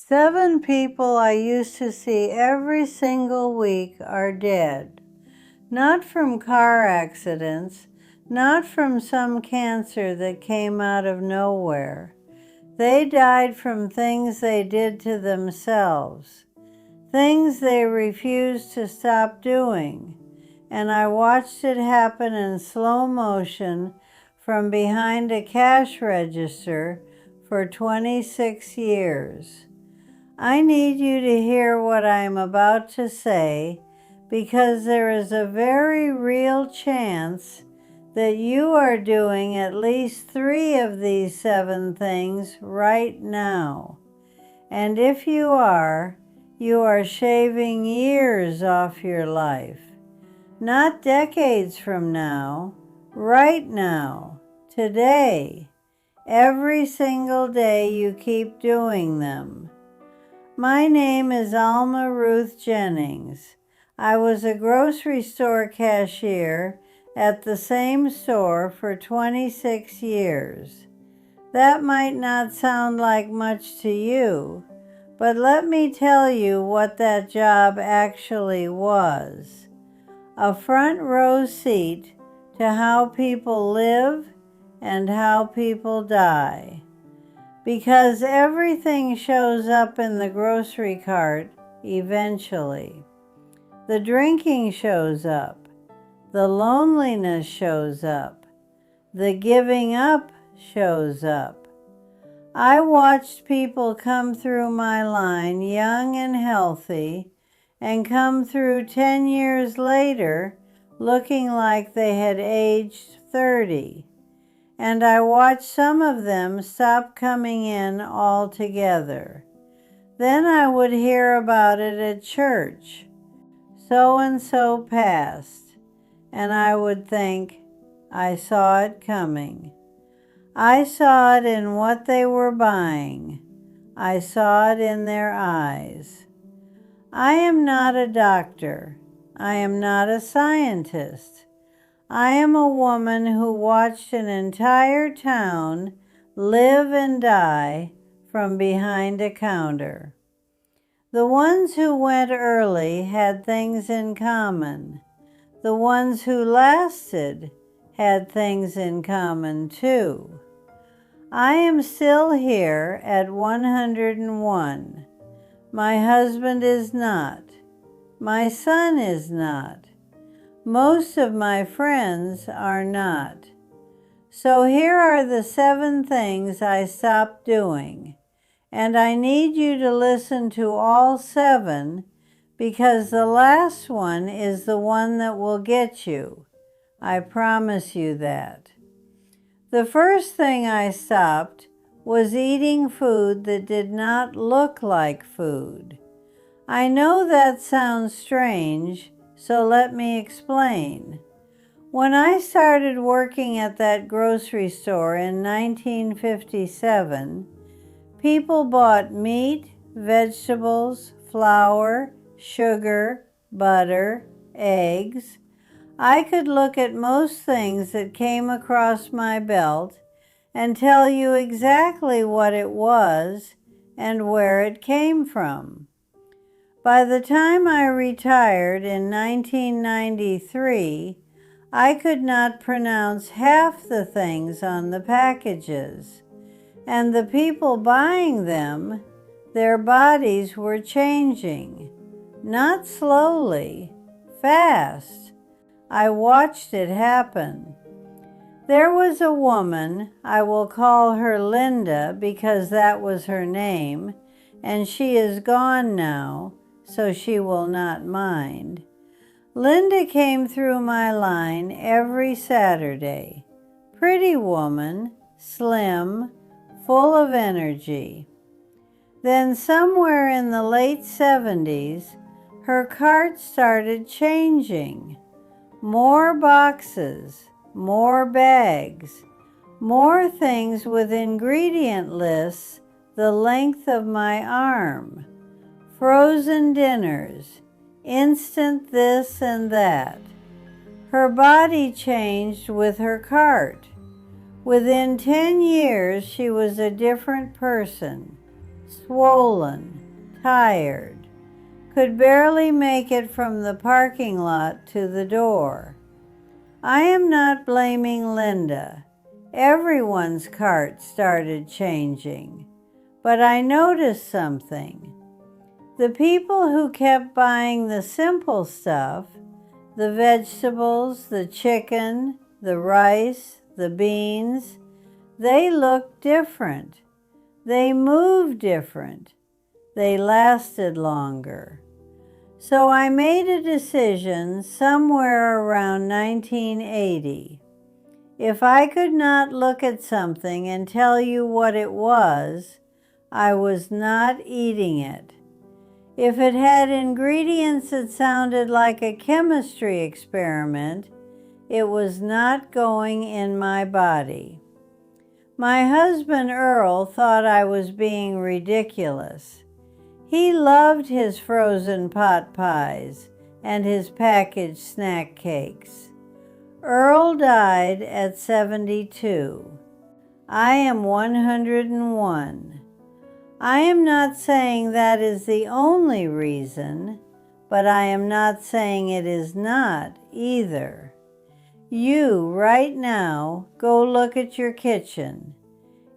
7 people I used to see every single week are dead. Not from car accidents, not from some cancer that came out of nowhere. They died from things they did to themselves, things they refused to stop doing. And I watched it happen in slow motion from behind a cash register for 26 years. I need you to hear what I am about to say, because there is a very real chance that you are doing at least 3 of these 7 things right now. And if you are shaving years off your life. Not decades from now, right now, today, every single day you keep doing them. My name is Alma Ruth Jennings. I was a grocery store cashier at the same store for 26 years. That might not sound like much to you, but let me tell you what that job actually was. A front row seat to how people live and how people die. Because everything shows up in the grocery cart eventually. The drinking shows up. The loneliness shows up. The giving up shows up. I watched people come through my line young and healthy and come through 10 years later looking like they had aged 30. And I watched some of them stop coming in altogether. Then I would hear about it at church. So-and-so passed. And I would think, I saw it coming. I saw it in what they were buying. I saw it in their eyes. I am not a doctor. I am not a scientist. I am a woman who watched an entire town live and die from behind a counter. The ones who went early had things in common. The ones who lasted had things in common too. I am still here at 101. My husband is not. My son is not. Most of my friends are not. So here are the 7 things I stopped doing. And I need you to listen to all 7, because the last one is the one that will get you. I promise you that. The first thing I stopped was eating food that did not look like food. I know that sounds strange, so let me explain. When I started working at that grocery store in 1957, people bought meat, vegetables, flour, sugar, butter, eggs. I could look at most things that came across my belt and tell you exactly what it was and where it came from. By the time I retired in 1993, I could not pronounce half the things on the packages, and the people buying them, their bodies were changing. Not slowly, fast. I watched it happen. There was a woman, I will call her Linda because that was her name, and she is gone now, so she will not mind. Linda came through my line every Saturday. Pretty woman, slim, full of energy. Then somewhere in the late 70s, her cart started changing. More boxes, more bags, more things with ingredient lists the length of my arm. Frozen dinners, instant this and that. Her body changed with her cart. Within 10 years, she was a different person. swollen, tired, could barely make it from the parking lot to the door. I am not blaming Linda. Everyone's cart started changing. But I noticed something. The people who kept buying the simple stuff, the vegetables, the chicken, the rice, the beans, they looked different. They moved different. They lasted longer. So I made a decision somewhere around 1980. If I could not look at something and tell you what it was, I was not eating it. If it had ingredients that sounded like a chemistry experiment, it was not going in my body. My husband Earl thought I was being ridiculous. He loved his frozen pot pies and his packaged snack cakes. Earl died at 72. I am 101. I am not saying that is the only reason, but I am not saying it is not either. You, right now, go look at your kitchen.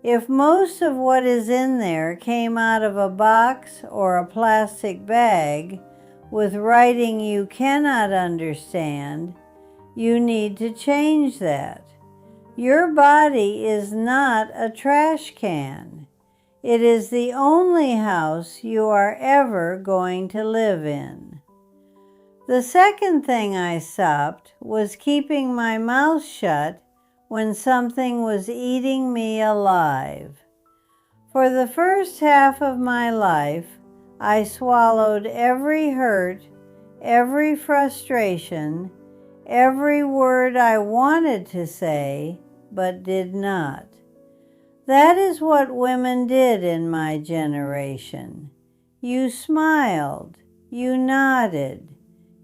If most of what is in there came out of a box or a plastic bag with writing you cannot understand, you need to change that. Your body is not a trash can. It is the only house you are ever going to live in. The second thing I stopped was keeping my mouth shut when something was eating me alive. For the first half of my life, I swallowed every hurt, every frustration, every word I wanted to say, but did not. That is what women did in my generation. You smiled, you nodded,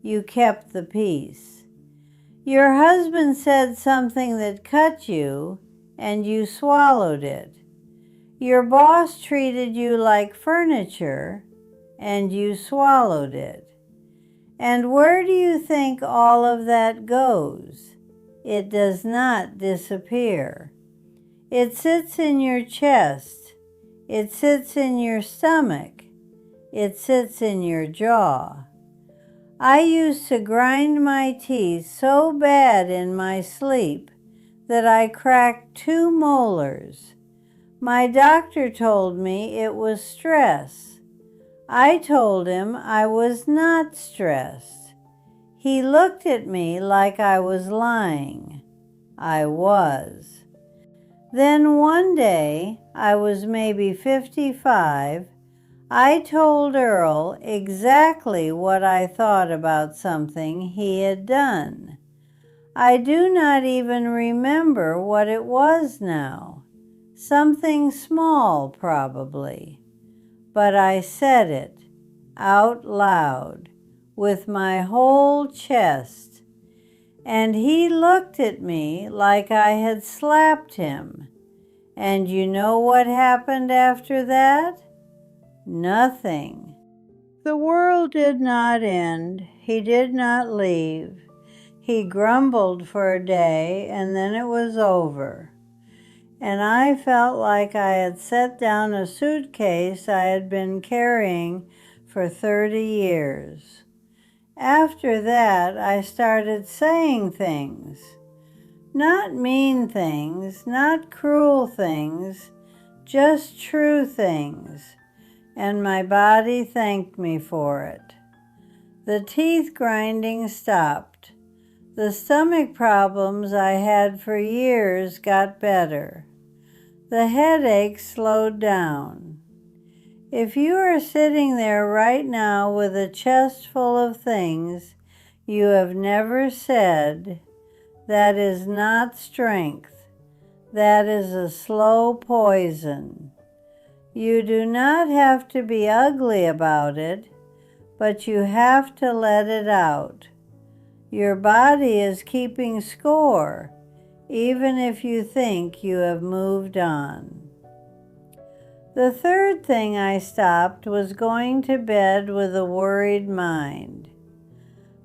you kept the peace. Your husband said something that cut you, and you swallowed it. Your boss treated you like furniture, and you swallowed it. And where do you think all of that goes? It does not disappear. It sits in your chest. It sits in your stomach. It sits in your jaw. I used to grind my teeth so bad in my sleep that I cracked 2 molars. My doctor told me it was stress. I told him I was not stressed. He looked at me like I was lying. I was. Then one day, I was maybe 55, I told Earl exactly what I thought about something he had done. I do not even remember what it was now. Something small, probably. But I said it out loud with my whole chest. And he looked at me like I had slapped him. And you know what happened after that? Nothing. The world did not end. He did not leave. He grumbled for a day, and then it was over. And I felt like I had set down a suitcase I had been carrying for 30 years. After that, I started saying things. Not mean things, not cruel things, just true things. And my body thanked me for it. The teeth grinding stopped. The stomach problems I had for years got better. The headache slowed down. If you are sitting there right now with a chest full of things you have never said, that is not strength. That is a slow poison. You do not have to be ugly about it, but you have to let it out. Your body is keeping score, even if you think you have moved on. The third thing I stopped was going to bed with a worried mind.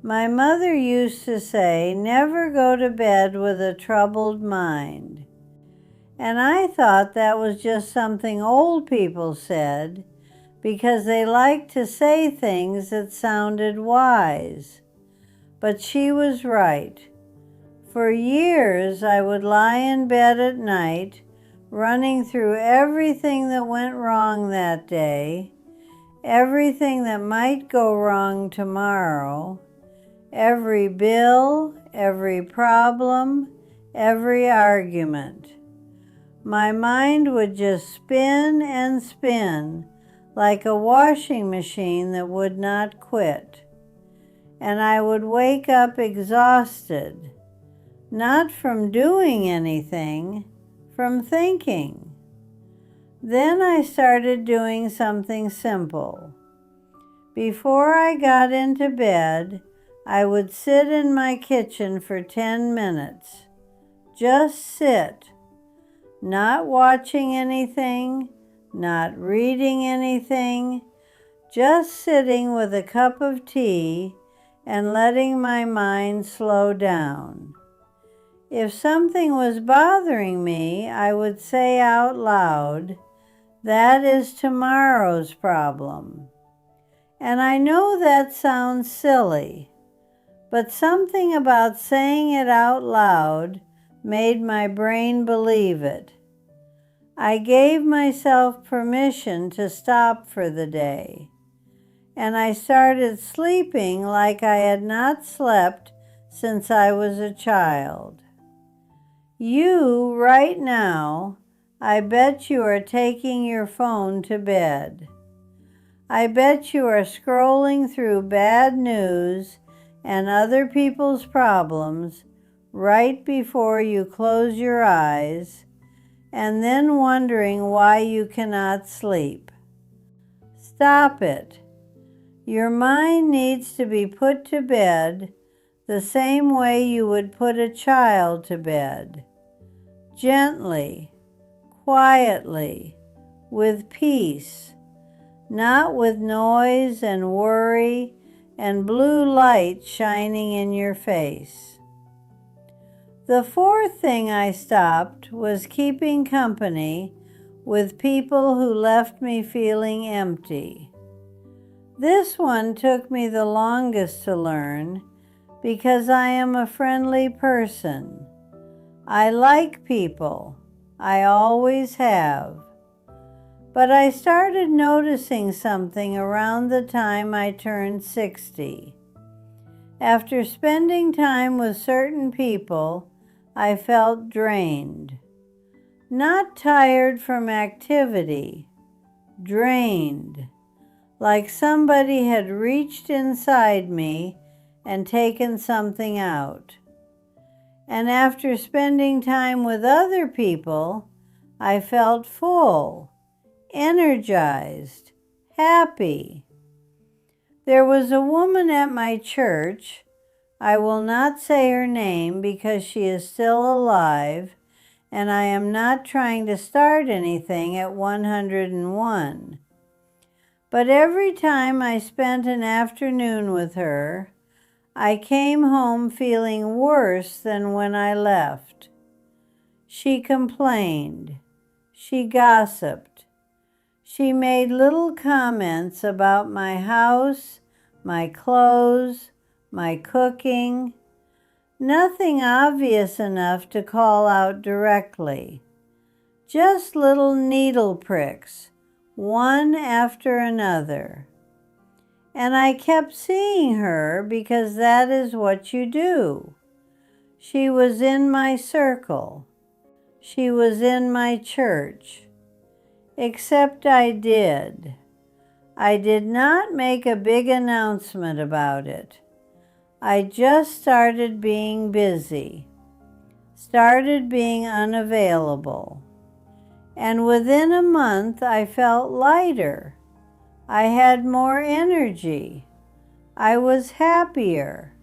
My mother used to say, never go to bed with a troubled mind. And I thought that was just something old people said because they liked to say things that sounded wise. But she was right. For years, I would lie in bed at night, running through everything that went wrong that day, everything that might go wrong tomorrow, every bill, every problem, every argument. My mind would just spin and spin like a washing machine that would not quit. And I would wake up exhausted, not from doing anything, from thinking. Then I started doing something simple. Before I got into bed, I would sit in my kitchen for 10 minutes. Just sit, not watching anything, not reading anything, just sitting with a cup of tea and letting my mind slow down. If something was bothering me, I would say out loud, "That is tomorrow's problem." And I know that sounds silly, but something about saying it out loud made my brain believe it. I gave myself permission to stop for the day, and I started sleeping like I had not slept since I was a child. You, right now, I bet you are taking your phone to bed. I bet you are scrolling through bad news and other people's problems right before you close your eyes, and then wondering why you cannot sleep. Stop it. Your mind needs to be put to bed the same way you would put a child to bed. Gently, quietly, with peace, not with noise and worry and blue light shining in your face. The fourth thing I stopped was keeping company with people who left me feeling empty. This one took me the longest to learn because I am a friendly person. I like people. I always have. But I started noticing something around the time I turned 60. After spending time with certain people, I felt drained. Not tired from activity, drained, like somebody had reached inside me and taken something out. And after spending time with other people, I felt full, energized, happy. There was a woman at my church. I will not say her name because she is still alive, and I am not trying to start anything at 101. But every time I spent an afternoon with her, I came home feeling worse than when I left. She complained. She gossiped. She made little comments about my house, my clothes, my cooking. Nothing obvious enough to call out directly. Just little needle pricks, one after another. And I kept seeing her because that is what you do. She was in my circle. She was in my church. Except I did. I did not make a big announcement about it. I just started being busy, started being unavailable. And within a month, I felt lighter. I had more energy. I was happier.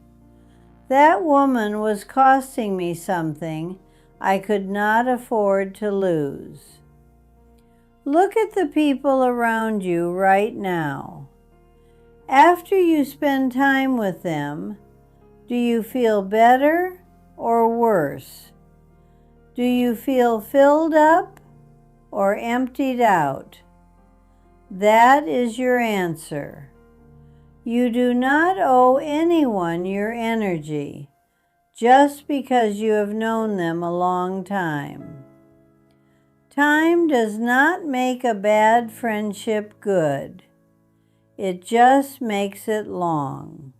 That woman was costing me something I could not afford to lose. Look at the people around you right now. After you spend time with them, do you feel better or worse? Do you feel filled up or emptied out? That is your answer. You do not owe anyone your energy just because you have known them a long time. Time does not make a bad friendship good. It just makes it long.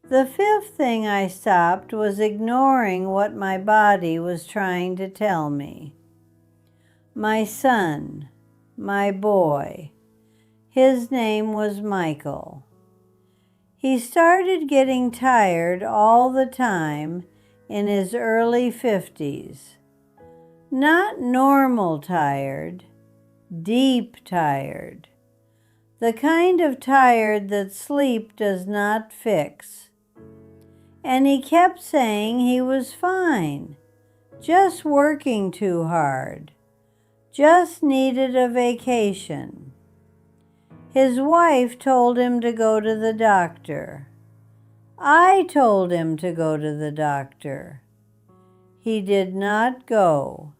The fifth thing I stopped was ignoring what my body was trying to tell me. My son, my boy, his name was Michael. He started getting tired all the time in his early 50s. Not normal tired, deep tired. The kind of tired that sleep does not fix. And he kept saying he was fine, just working too hard, just needed a vacation. His wife told him to go to the doctor. I told him to go to the doctor. He did not go.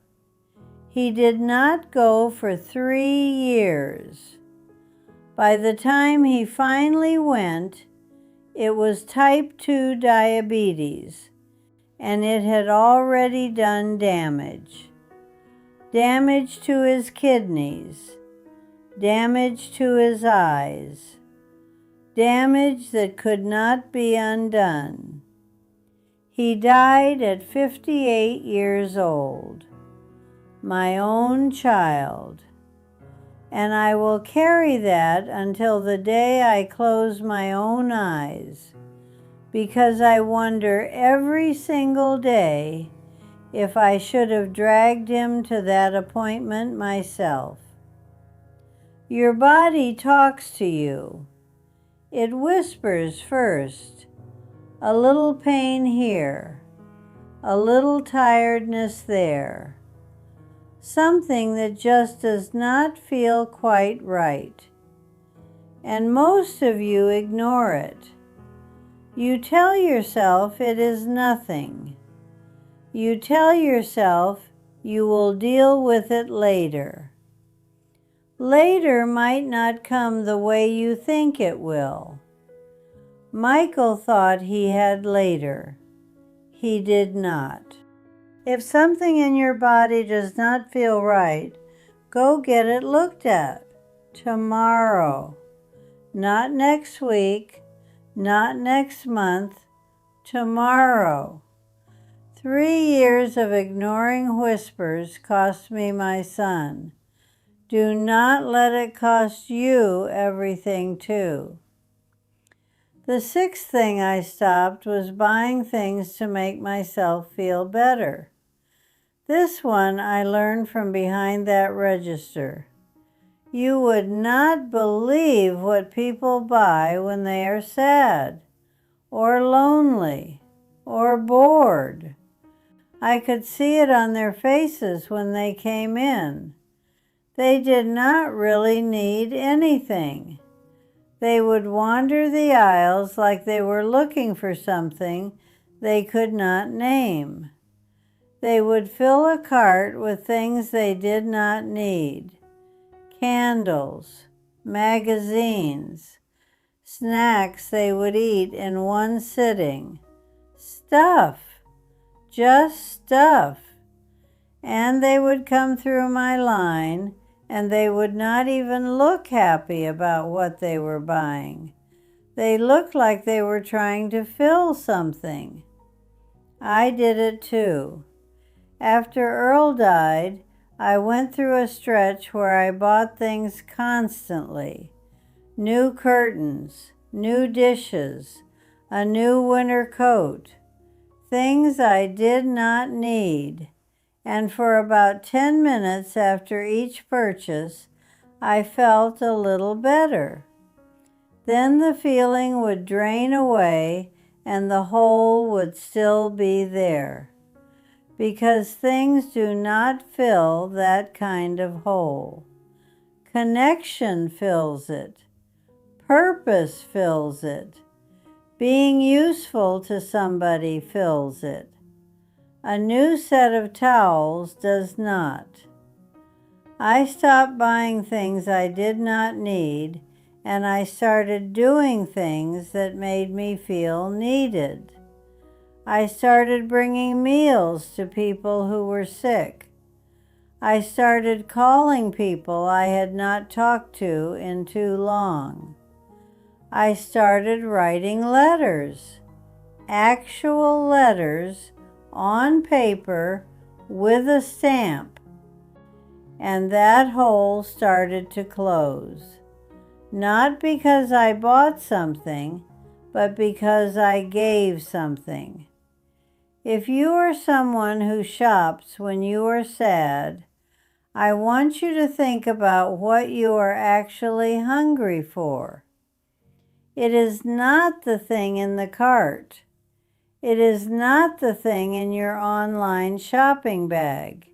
He did not go for 3 years. By the time he finally went, it was type 2 diabetes, and it had already done damage. Damage to his kidneys, damage to his eyes, damage that could not be undone. He died at 58 years old, my own child. And I will carry that until the day I close my own eyes, because I wonder every single day if I should have dragged him to that appointment myself. Your body talks to you. It whispers first, a little pain here, a little tiredness there. Something that just does not feel quite right. And most of you ignore it. You tell yourself it is nothing. You tell yourself you will deal with it later. Later might not come the way you think it will. Michael thought he had later. He did not. If something in your body does not feel right, go get it looked at tomorrow. Not next week, not next month, tomorrow. 3 years of ignoring whispers cost me my son. Do not let it cost you everything too. The sixth thing I stopped was buying things to make myself feel better. This one I learned from behind that register. You would not believe what people buy when they are sad, or lonely, or bored. I could see it on their faces when they came in. They did not really need anything. They would wander the aisles like they were looking for something they could not name. They would fill a cart with things they did not need. Candles, magazines, snacks they would eat in one sitting. Stuff, just stuff. And they would come through my line, and they would not even look happy about what they were buying. They looked like they were trying to fill something. I did it too. After Earl died, I went through a stretch where I bought things constantly. New curtains, new dishes, a new winter coat. Things I did not need. And for about 10 minutes after each purchase, I felt a little better. Then the feeling would drain away and the hole would still be there. because things do not fill that kind of hole. Connection fills it. Purpose fills it. Being useful to somebody fills it. A new set of towels does not. I stopped buying things I did not need, and I started doing things that made me feel needed. I started bringing meals to people who were sick. I started calling people I had not talked to in too long. I started writing letters, actual letters on paper with a stamp, and that hole started to close. Not because I bought something, but because I gave something. If you are someone who shops when you are sad, I want you to think about what you are actually hungry for. It is not the thing in the cart. It is not the thing in your online shopping bag.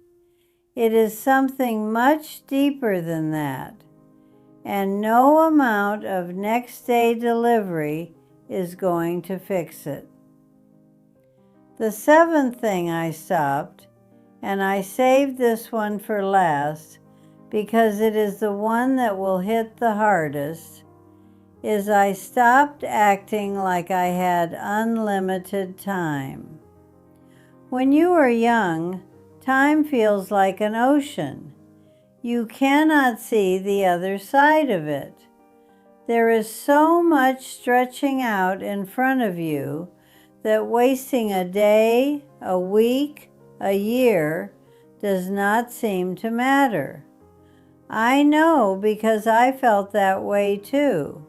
It is something much deeper than that, and no amount of next day delivery is going to fix it. The seventh thing I stopped, and I saved this one for last because it is the one that will hit the hardest, is I stopped acting like I had unlimited time. When you are young, time feels like an ocean. You cannot see the other side of it. There is so much stretching out in front of you that wasting a day, a week, a year does not seem to matter. I know because I felt that way too.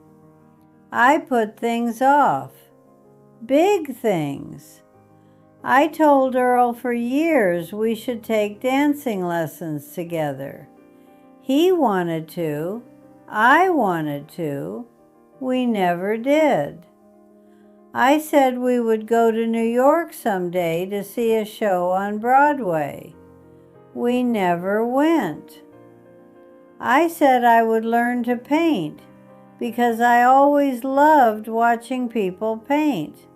I put things off, big things. I told Earl for years we should take dancing lessons together. He wanted to, I wanted to, we never did. I said we would go to New York someday to see a show on Broadway. We never went. I said I would learn to paint because I always loved watching people paint.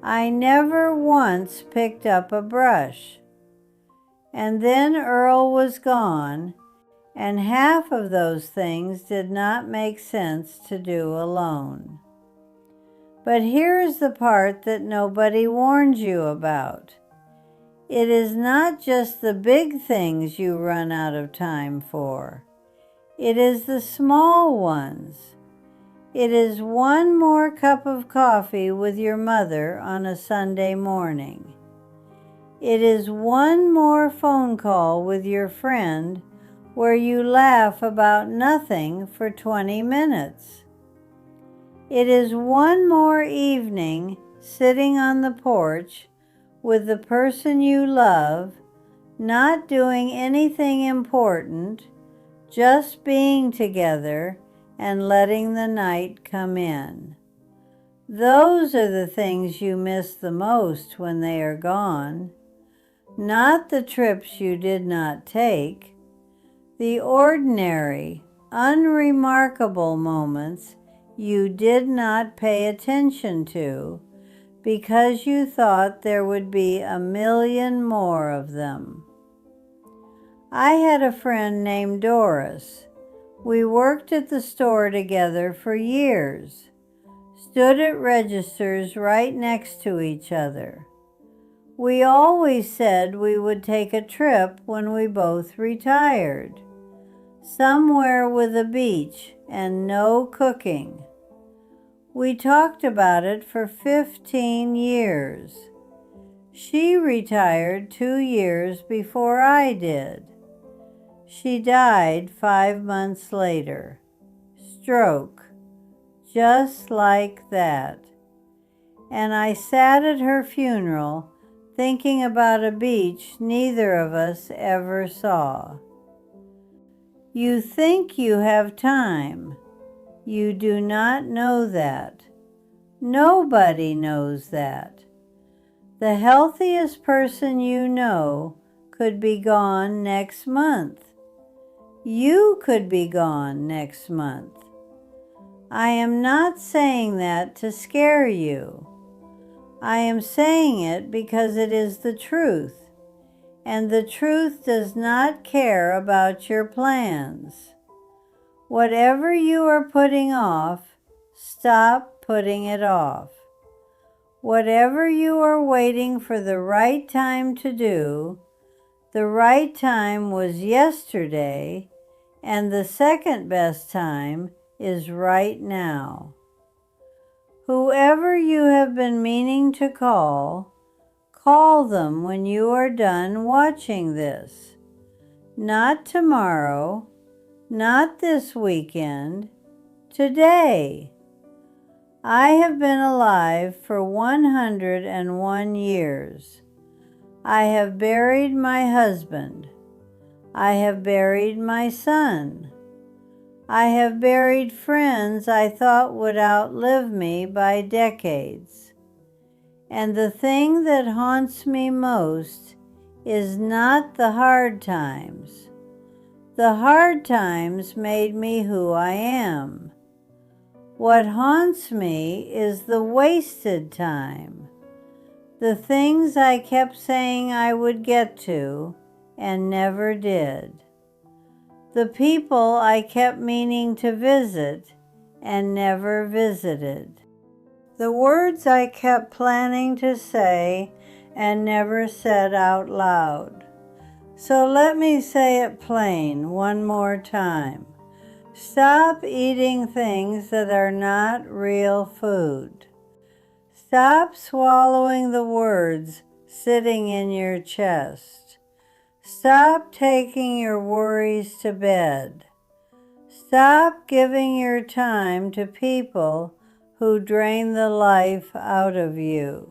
I never once picked up a brush. And then Earl was gone, and half of those things did not make sense to do alone. But here is the part that nobody warned you about. It is not just the big things you run out of time for. It is the small ones. It is one more cup of coffee with your mother on a Sunday morning. It is one more phone call with your friend where you laugh about nothing for 20 minutes. It is one more evening sitting on the porch with the person you love, not doing anything important, just being together and letting the night come in. Those are the things you miss the most when they are gone, not the trips you did not take, the ordinary, unremarkable moments you did not pay attention to because you thought there would be a million more of them. I had a friend named Doris. We worked at the store together for years, stood at registers right next to each other. We always said we would take a trip when we both retired, somewhere with a beach and no cooking. We talked about it for 15 years. She retired 2 years before I did. She died 5 months later. Stroke. Just like that. And I sat at her funeral thinking about a beach neither of us ever saw. You think you have time. You do not know that. Nobody knows that. The healthiest person you know could be gone next month. You could be gone next month. I am not saying that to scare you. I am saying it because it is the truth, and the truth does not care about your plans. Whatever you are putting off, stop putting it off. Whatever you are waiting for the right time to do, the right time was yesterday, and the second best time is right now. Whoever you have been meaning to call them when you are done watching this. Not tomorrow, not this weekend, today. I have been alive for 101 years. I have buried my husband. I have buried my son. I have buried friends I thought would outlive me by decades. And the thing that haunts me most is not the hard times. The hard times made me who I am. What haunts me is the wasted time, the things I kept saying I would get to and never did, the people I kept meaning to visit and never visited, the words I kept planning to say and never said out loud. So let me say it plain one more time. Stop eating things that are not real food. Stop swallowing the words sitting in your chest. Stop taking your worries to bed. Stop giving your time to people who drain the life out of you.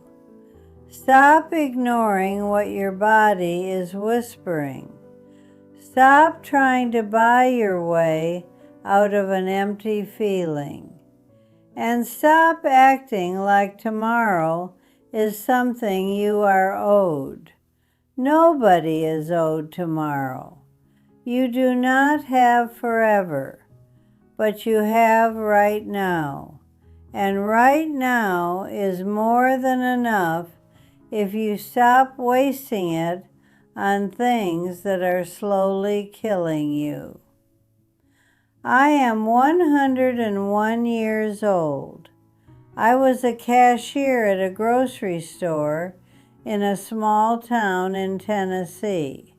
Stop ignoring what your body is whispering. Stop trying to buy your way out of an empty feeling. And stop acting like tomorrow is something you are owed. Nobody is owed tomorrow. You do not have forever, but you have right now. And right now is more than enough if you stop wasting it on things that are slowly killing you. I am 101 years old. I was a cashier at a grocery store in a small town in Tennessee.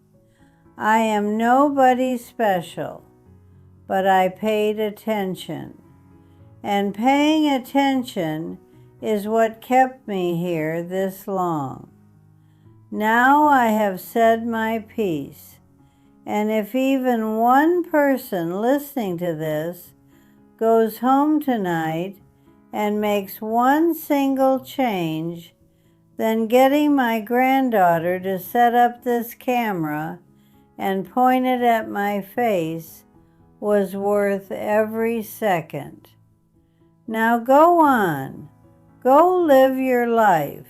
I am nobody special, but I paid attention. And paying attention is what kept me here this long. Now I have said my piece. And if even one person listening to this goes home tonight and makes one single change, then getting my granddaughter to set up this camera and point it at my face was worth every second. Now go on. Go live your life.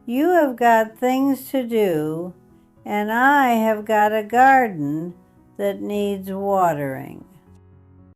You have got things to do, and I have got a garden that needs watering.